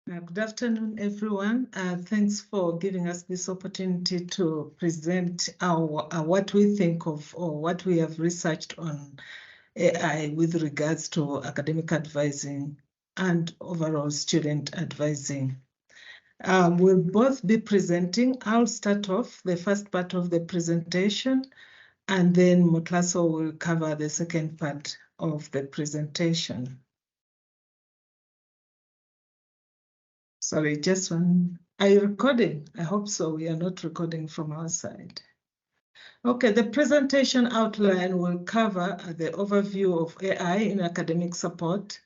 Good afternoon, everyone. Thanks for giving us this opportunity to present what we think of or what we have researched on AI with regards to academic advising and overall student advising. We'll both be presenting. I'll start off the first part of the presentation, and then Motlatso will cover the second part of the presentation. Sorry, just one. Are you recording? I hope so. We are not recording from our side. Okay, the presentation outline will cover the overview of AI in academic support.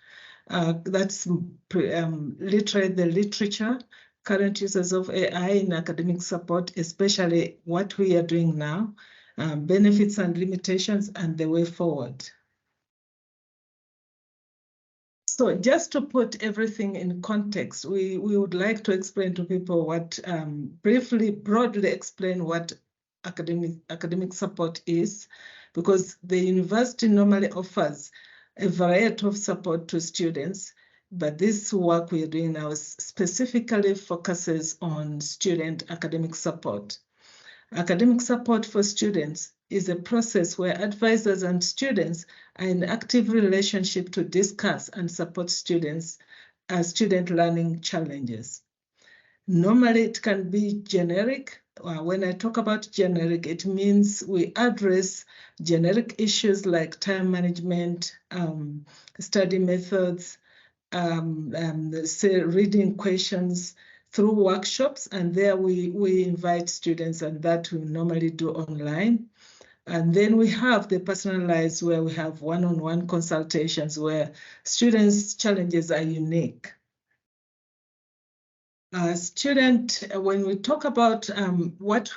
That's the literature, current uses of AI in academic support, especially what we are doing now, benefits and limitations, and the way forward. So just to put everything in context, we would like to explain to people what, broadly explain what academic support is, because the university normally offers a variety of support to students, but this work we are doing now specifically focuses on student academic support. Academic support for students is a process where advisors and students are in active relationship to discuss and support students' student learning challenges. Normally, it can be generic. When I talk about generic, it means we address generic issues like time management, study methods, say reading questions, through workshops, and there we invite students, and that we normally do online. And then we have the personalized, where we have one-on-one consultations where students' challenges are unique. When we talk about what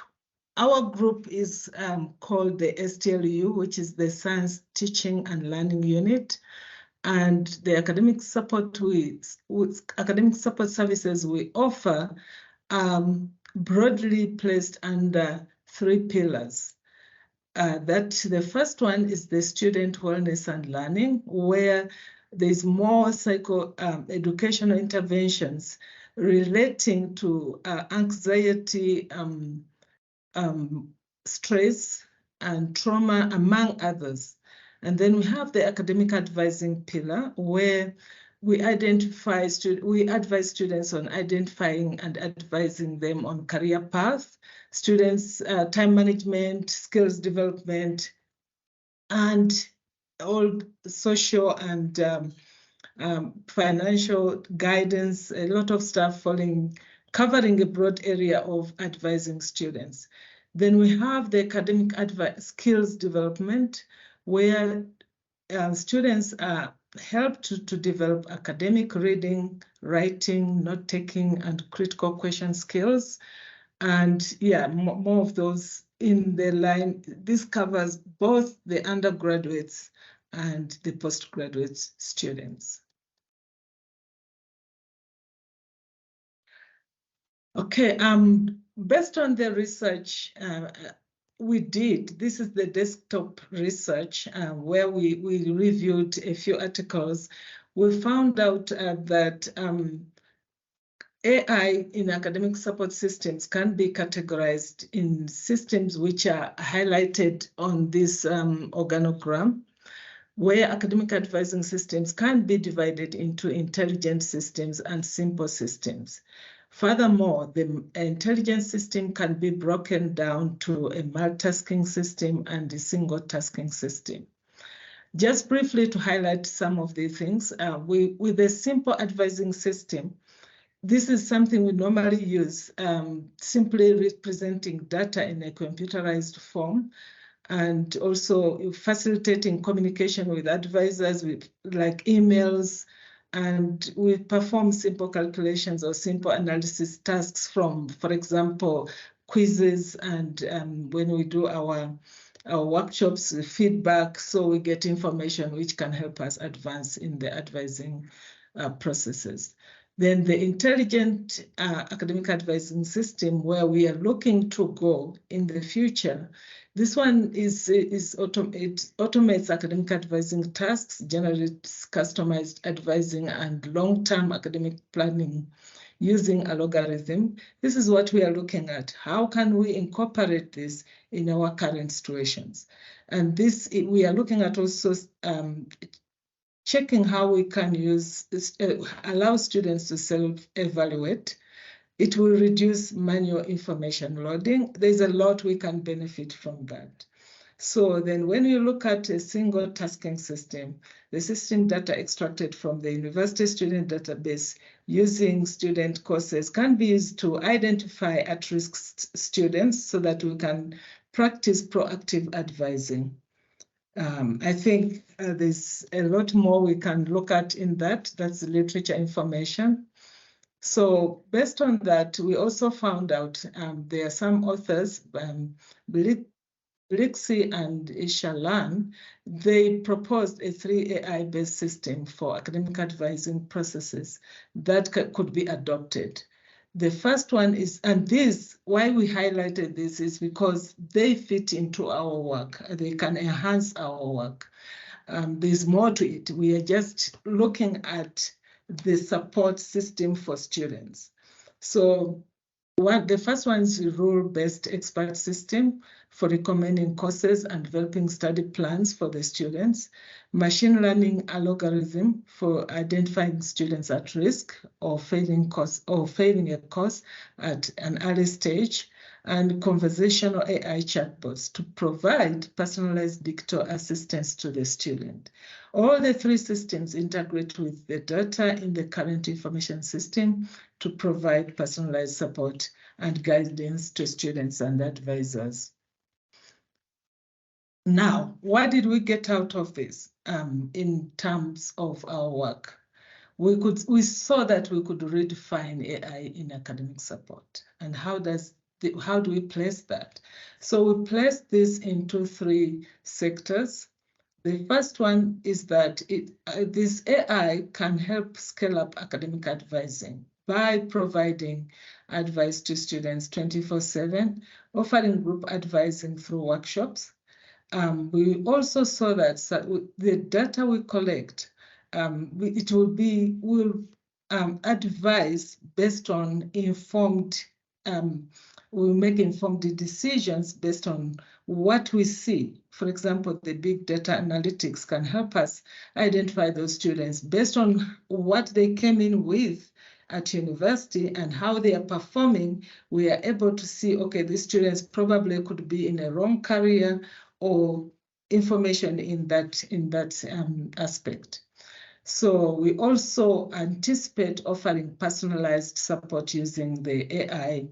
our group is called the STLU, which is the Science Teaching and Learning Unit, and the academic support academic support services we offer broadly placed under 3 pillars. That the first one is the student wellness and learning, where there's more educational interventions relating to anxiety, stress, and trauma, among others. And then we have the academic advising pillar, where we advise students on identifying and advising them on career path, students' time management, skills development, and all social and financial guidance, a lot of stuff covering a broad area of advising students. Then we have the academic skills development, where students are helped to develop academic reading, writing, note-taking, and critical question skills. And yeah, more of those in the line. This covers both the undergraduates and the postgraduate students. Okay, based on the research we did, this is the desktop research where we reviewed a few articles. We found out that AI in academic support systems can be categorized in systems which are highlighted on this organogram, where academic advising systems can be divided into intelligent systems and simple systems. Furthermore, the intelligence system can be broken down to a multitasking system and a single tasking system. Just briefly to highlight some of the things, with a simple advising system, this is something we normally use, simply representing data in a computerized form, and also facilitating communication with advisors with like emails, and we perform simple calculations or simple analysis tasks from, for example, quizzes, and when we do our workshops, feedback, so we get information which can help us advance in the advising processes. Then the intelligent academic advising system, where we are looking to go in the future. This one it automates academic advising tasks, generates customized advising and long-term academic planning using a logarithm. This is what we are looking at. How can we incorporate this in our current situations? And this, we are looking at also checking how we can use allow students to self-evaluate. It will reduce manual information loading. There's a lot we can benefit from that. So then when you look at a single tasking system, the system data extracted from the university student database using student courses can be used to identify at-risk students so that we can practice proactive advising. I think there's a lot more we can look at in that. That's the literature information. So based on that, we also found out there are some authors, Blixi and Ishalan, they proposed a 3 AI-based system for academic advising processes that could be adopted. The first one is, and this, why we highlighted this is because they fit into our work. They can enhance our work. There's more to it. We are just looking at the support system for students. So the first one is a rule-based expert system for recommending courses and developing study plans for the students, machine learning algorithm for identifying students at risk or failing a course at an early stage, and conversational AI chatbots to provide personalized digital assistance to the student. All the three systems integrate with the data in the current information system to provide personalized support and guidance to students and advisors. Now, what did we get out of this in terms of our work? We saw that we could redefine AI in academic support. And how do we place that? So we placed this into 3 sectors. The first one is that this AI can help scale up academic advising by providing advice to students 24/7, offering group advising through workshops. We also saw that the data we collect, we'll advise based on informed, we'll make informed decisions based on what we see. For example, the big data analytics can help us identify those students based on what they came in with at university and how they are performing. We are able to see, okay, these students probably could be in a wrong career or information in that aspect. So we also anticipate offering personalized support using the AI.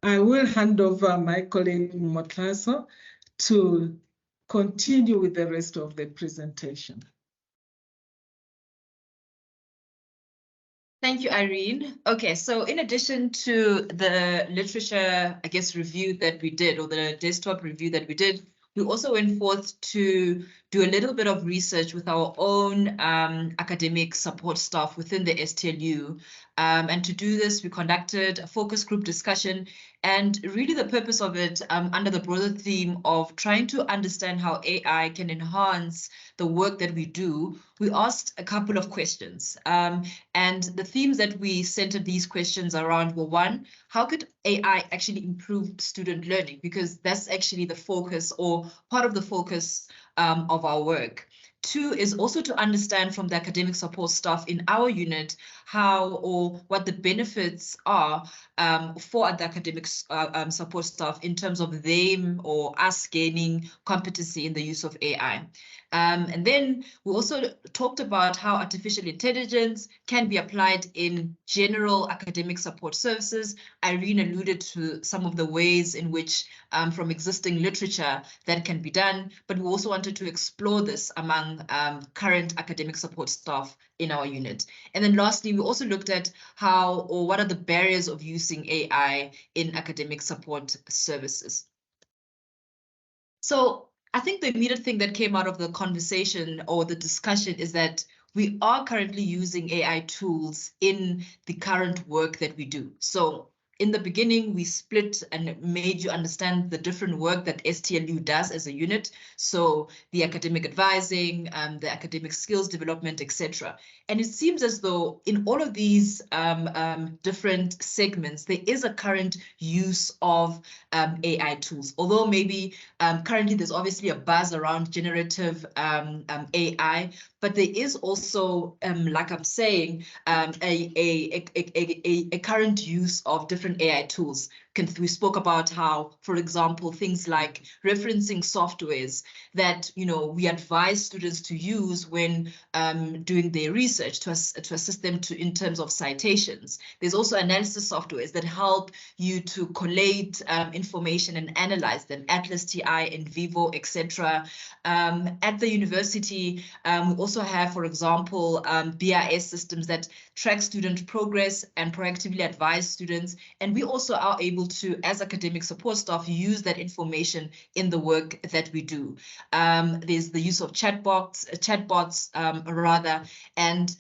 I will hand over my colleague Motlatso to continue with the rest of the presentation. Thank you, Irene. Okay, so in addition to the literature, I guess, review that we did, or the desktop review that we did, we also went forth to do a little bit of research with our own academic support staff within the STLU. And to do this, we conducted a focus group discussion, and really the purpose of it under the broader theme of trying to understand how AI can enhance the work that we do. We asked a couple of questions, and the themes that we centered these questions around were: 1, how could AI actually improve student learning? Because that's actually the focus, or part of the focus of our work. 2 is also to understand from the academic support staff in our unit how or what the benefits are for the academic support staff in terms of them or us gaining competency in the use of AI. And then we also talked about how artificial intelligence can be applied in general academic support services. Irene alluded to some of the ways in which from existing literature that can be done, but we also wanted to explore this among current academic support staff in our unit. And then lastly, we also looked at how or what are the barriers of using AI in academic support services. So I think the immediate thing that came out of the conversation or the discussion is that we are currently using AI tools in the current work that we do. So in the beginning, we split and made you understand the different work that STLU does as a unit. So the academic advising, the academic skills development, etc. And it seems as though in all of these different segments, there is a current use of AI tools. Although maybe currently there's obviously a buzz around generative AI, but there is also, like I'm saying, a current use of different AI tools. We spoke about how, for example, things like referencing softwares that we advise students to use when doing their research to assist them in terms of citations. There's also analysis softwares that help you to collate information and analyze them, Atlas TI, NVivo, etc. At the university, we also have, for example, BIS systems that track student progress and proactively advise students. And we also are able to, as academic support staff, use that information in the work that we do. There's the use of chatbots, and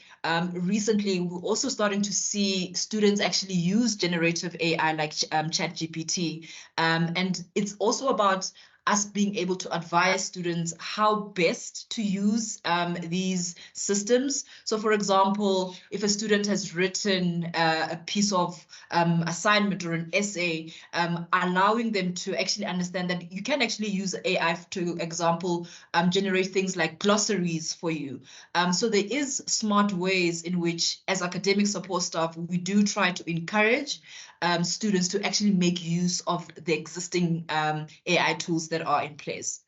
recently we're also starting to see students actually use generative AI like ChatGPT. And it's also about us being able to advise students how best to use these systems. So for example, if a student has written a piece of assignment or an essay, allowing them to actually understand that you can actually use AI to example, generate things like glossaries for you. So there is smart ways in which, as academic support staff, we do try to encourage students to actually make use of the existing AI tools that are in place.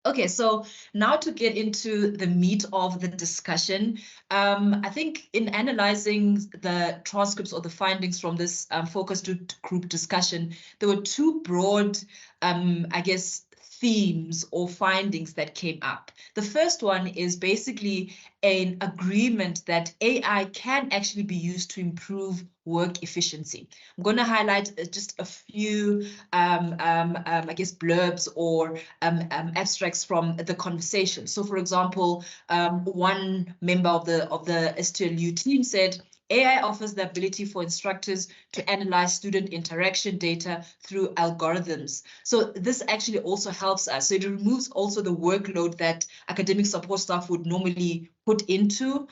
Okay, so now to get into the meat of the discussion, I think in analyzing the transcripts or the findings from this focus group discussion, there were two broad, I guess, themes or findings that came up. The first one is basically an agreement that AI can actually be used to improve work efficiency. I'm going to highlight just a few, I guess, blurbs or abstracts from the conversation. So, for example, one member of the STLU team said, AI offers the ability for instructors to analyze student interaction data through algorithms. So this actually also helps us. So it removes also the workload that academic support staff would normally put into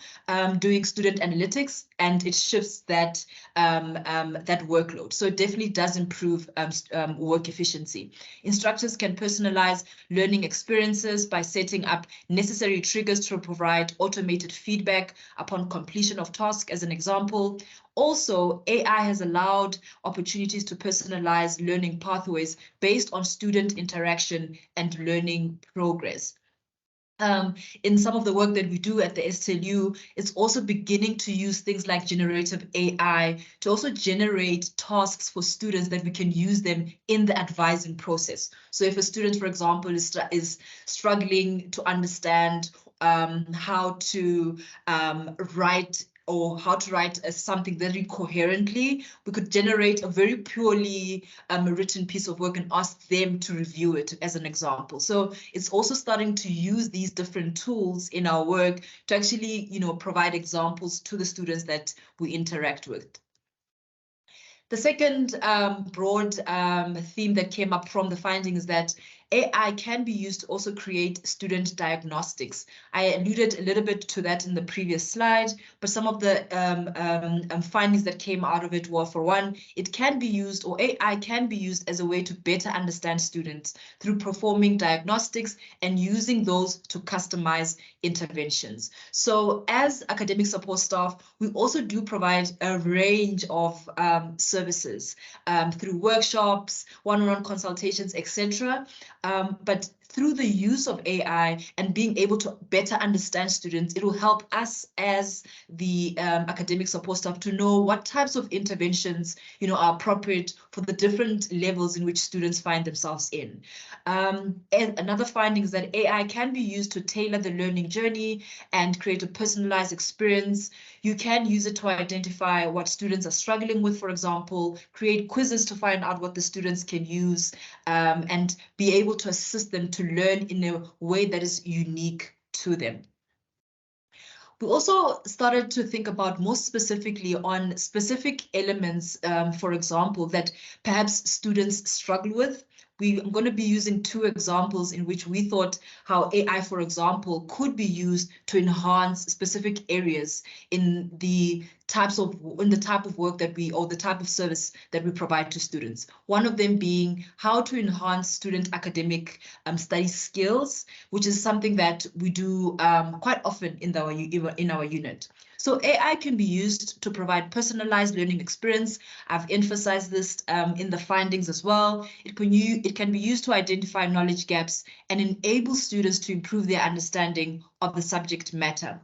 doing student analytics, and it shifts that workload. So it definitely does improve work efficiency. Instructors can personalize learning experiences by setting up necessary triggers to provide automated feedback upon completion of tasks, as an example. Also, AI has allowed opportunities to personalize learning pathways based on student interaction and learning progress. In some of the work that we do at the STLU, it's also beginning to use things like generative AI to also generate tasks for students that we can use them in the advising process. So if a student, for example, is struggling to understand how to write something very coherently, we could generate a very purely written piece of work and ask them to review it, as an example. So it's also starting to use these different tools in our work to actually, provide examples to the students that we interact with. The second broad theme that came up from the findings is that AI can be used to also create student diagnostics. I alluded a little bit to that in the previous slide, but some of the findings that came out of it were, for one, it can be used, or AI can be used as a way to better understand students through performing diagnostics and using those to customize interventions. So as academic support staff, we also do provide a range of services through workshops, one-on-one consultations, etc. But through the use of AI and being able to better understand students, it will help us as the academic support staff to know what types of interventions, are appropriate for the different levels in which students find themselves in. And another finding is that AI can be used to tailor the learning journey and create a personalized experience. You can use it to identify what students are struggling with, for example, create quizzes to find out what the students can use, and be able to assist them to learn in a way that is unique to them. We also started to think about more specifically on specific elements, for example, that perhaps students struggle with. I'm going to be using 2 examples in which we thought how AI, for example, could be used to enhance specific areas in the type of work that or the type of service that we provide to students. One of them being how to enhance student academic study skills, which is something that we do quite often in our unit. So AI can be used to provide personalized learning experience. I've emphasized this in the findings as well. It can be used to identify knowledge gaps and enable students to improve their understanding of the subject matter.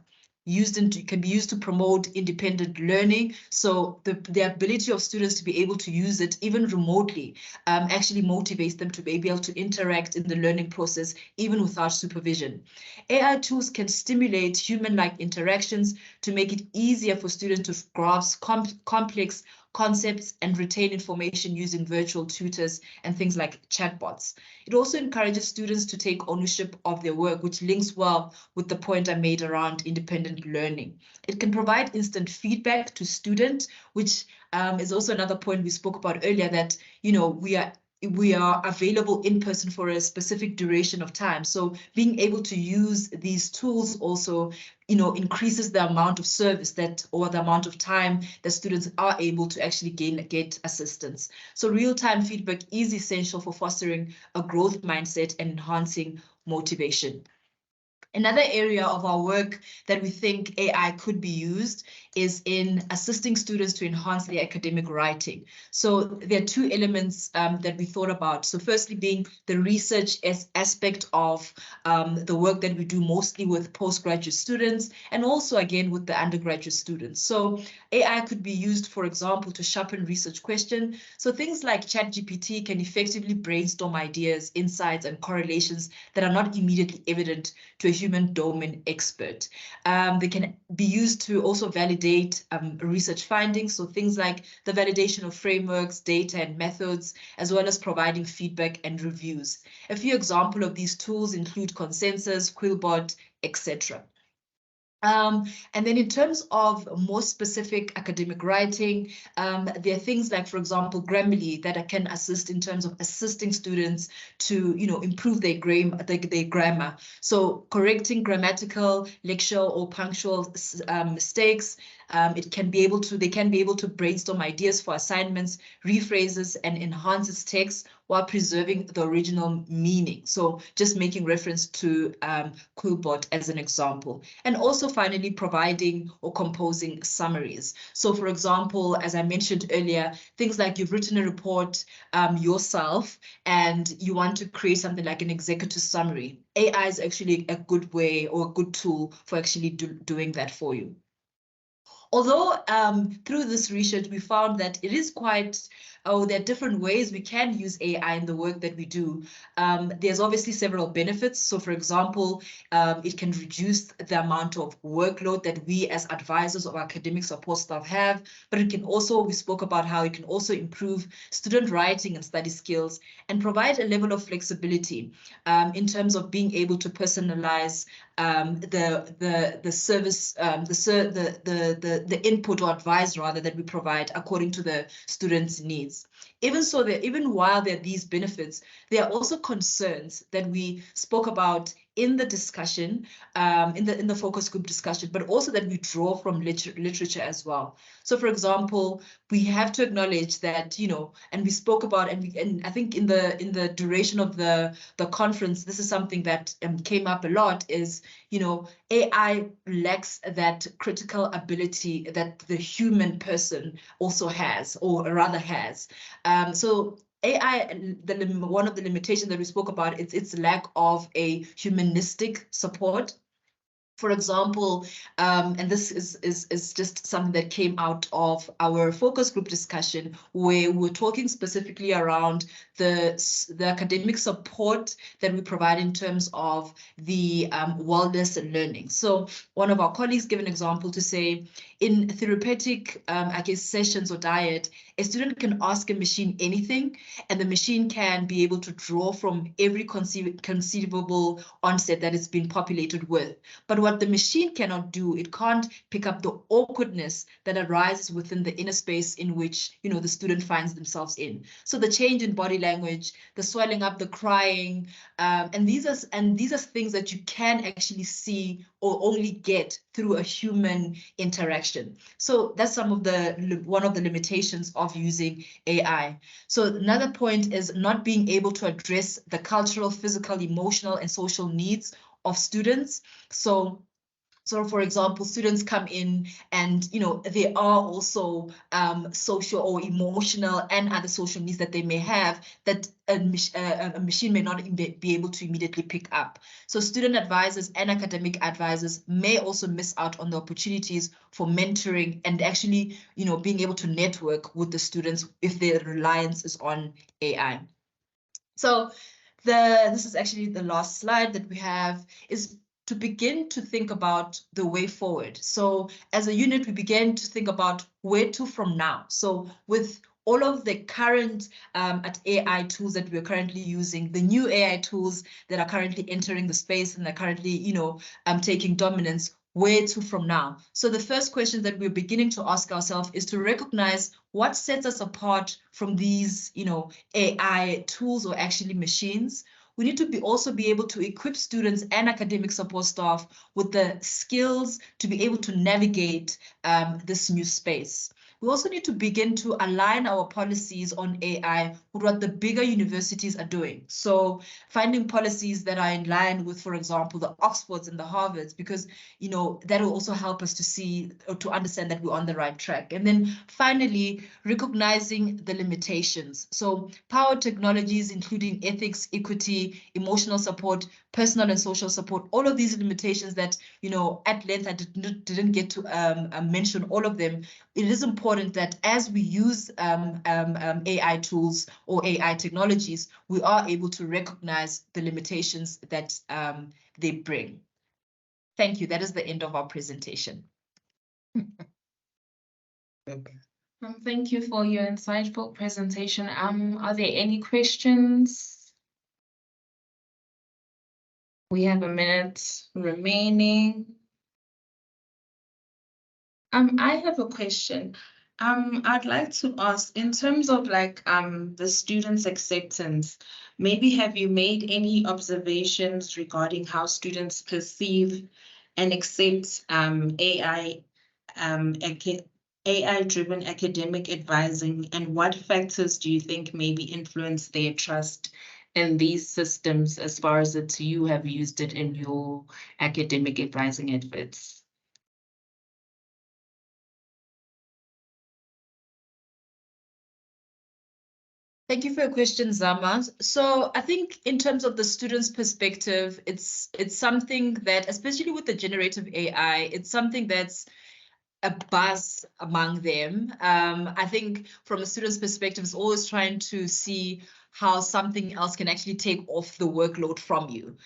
It can be used to promote independent learning. So the ability of students to be able to use it even remotely actually motivates them to be able to interact in the learning process even without supervision. AI tools can stimulate human-like interactions to make it easier for students to grasp complex concepts and retain information using virtual tutors and things like chatbots. It also encourages students to take ownership of their work, which links well with the point I made around independent learning. It can provide instant feedback to students, which is also another point we spoke about earlier, that we are available in person for a specific duration of time. So being able to use these tools also, increases the amount of service or the amount of time that students are able to actually get assistance. So real-time feedback is essential for fostering a growth mindset and enhancing motivation. Another area of our work that we think AI could be used is in assisting students to enhance their academic writing. So there are 2 elements that we thought about. So firstly being the research aspect of the work that we do mostly with postgraduate students, and also again with the undergraduate students. So AI could be used, for example, to sharpen research questions. So things like ChatGPT can effectively brainstorm ideas, insights, and correlations that are not immediately evident to a human domain expert. They can be used to also validate research findings, so things like the validation of frameworks, data, and methods, as well as providing feedback and reviews. A few examples of these tools include Consensus, Quillbot, etc. And then in terms of more specific academic writing, there are things like, for example, Grammarly that can assist in terms of assisting students to, improve their grammar. So correcting grammatical, lexical, or punctual mistakes. They can be able to brainstorm ideas for assignments, rephrases, and enhance its text while preserving the original meaning. So just making reference to Quillbot as an example. And also finally providing or composing summaries. So for example, as I mentioned earlier, things like you've written a report yourself and you want to create something like an executive summary. AI is actually a good way or a good tool for actually doing that for you. Although through this research, we found that it is there are different ways we can use AI in the work that we do. There's obviously several benefits. So for example, it can reduce the amount of workload that we as advisors or academic support staff have, but it can also, we spoke about how it can also improve student writing and study skills and provide a level of flexibility in terms of being able to personalize the service, the input or advice rather that we provide according to the students' needs. Even while there are these benefits, there are also concerns that we spoke about in the discussion, in the focus group discussion, but also that we draw from literature as well. So for example, we have to acknowledge that, and we spoke about, and I think in the duration of the conference, this is something that came up a lot, is, AI lacks that critical ability that the human person also has, or rather has. So AI, one of the limitations that we spoke about, it's its lack of a humanistic support. For example, and this is just something that came out of our focus group discussion, where we're talking specifically around the academic support that we provide in terms of the wellness and learning. So one of our colleagues gave an example to say, in therapeutic, I guess, sessions or diet, a student can ask a machine anything, and the machine can be able to draw from every conceivable onset that it's been populated with. But what the machine cannot do, it can't pick up the awkwardness that arises within the inner space in which, you know, the student finds themselves in. So the change in body language, the swelling up, the crying, and these are things that you can actually see or only get through a human interaction. So that's one of the limitations of using AI. So another point is not being able to address the cultural, physical, emotional, and social needs of students. So for example, students come in and, you know, there are also social or emotional and other social needs that they may have that a machine may not be able to immediately pick up. So student advisors and academic advisors may also miss out on the opportunities for mentoring and actually, you know, being able to network with the students if their reliance is on AI. So this is actually the last slide that we have, is to begin to think about the way forward. So as a unit, we began to think about where to from now. So with all of the current AI tools that we're currently using, the new AI tools that are currently entering the space and are currently, you know, taking dominance, where to from now? So the first question that we're beginning to ask ourselves is to recognize what sets us apart from these, you know, AI tools or actually machines. We need to also be able to equip students and academic support staff with the skills to be able to navigate this new space. We also need to begin to align our policies on AI with what the bigger universities are doing. So finding policies that are in line with, for example, the Oxfords and the Harvards, because, you know, that will also help us to see or to understand that we're on the right track. And then finally, recognizing the limitations. So power technologies, including ethics, equity, emotional support, personal and social support, all of these limitations that, you know, at length I didn't get to mention all of them. It is important that as we use AI tools or AI technologies, we are able to recognize the limitations that they bring. Thank you. That is the end of our presentation. Okay. Thank you for your insightful presentation. Are there any questions? We have a minute remaining. I have a question. I'd like to ask, in terms of like the students' acceptance, maybe have you made any observations regarding how students perceive and accept AI-driven academic advising, and what factors do you think maybe influence their trust in these systems as far as you have used it in your academic advising efforts? Thank you for your question, Zama. So I think in terms of the student's perspective, it's something that, especially with the generative AI, it's something that's a buzz among them. I think from a student's perspective, it's always trying to see how something else can actually take off the workload from you.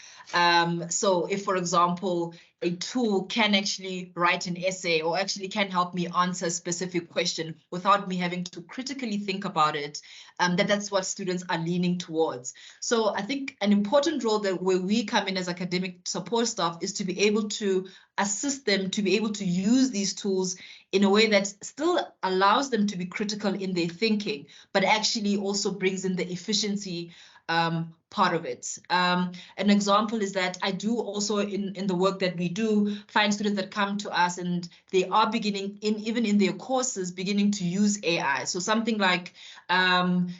So if, for example, a tool can actually write an essay or actually can help me answer a specific question without me having to critically think about it, that's what students are leaning towards. So I think an important role that where we come in as academic support staff is to be able to assist them to be able to use these tools in a way that still allows them to be critical in their thinking, but actually also brings in the efficiency part of it. An example is that I do also in the work that we do find students that come to us and they are beginning even in their courses beginning to use AI. So something like the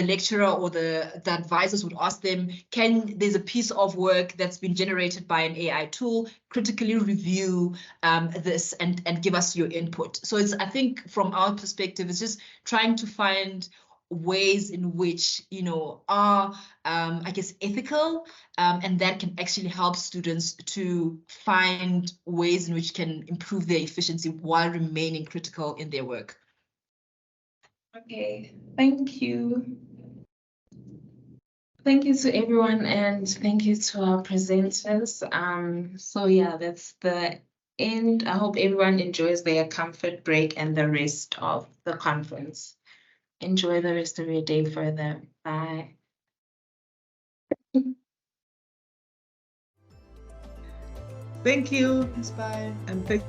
lecturer or the advisors would ask them, there's a piece of work that's been generated by an AI tool, critically review this and give us your input. So I think from our perspective, it's just trying to find ways in which, are, I guess, ethical, and that can actually help students to find ways in which can improve their efficiency while remaining critical in their work. Okay, thank you. Thank you to everyone and thank you to our presenters. So yeah, that's the end. I hope everyone enjoys their comfort break and the rest of the conference. Enjoy the rest of your day further. Bye. Thank you. Bye. And thank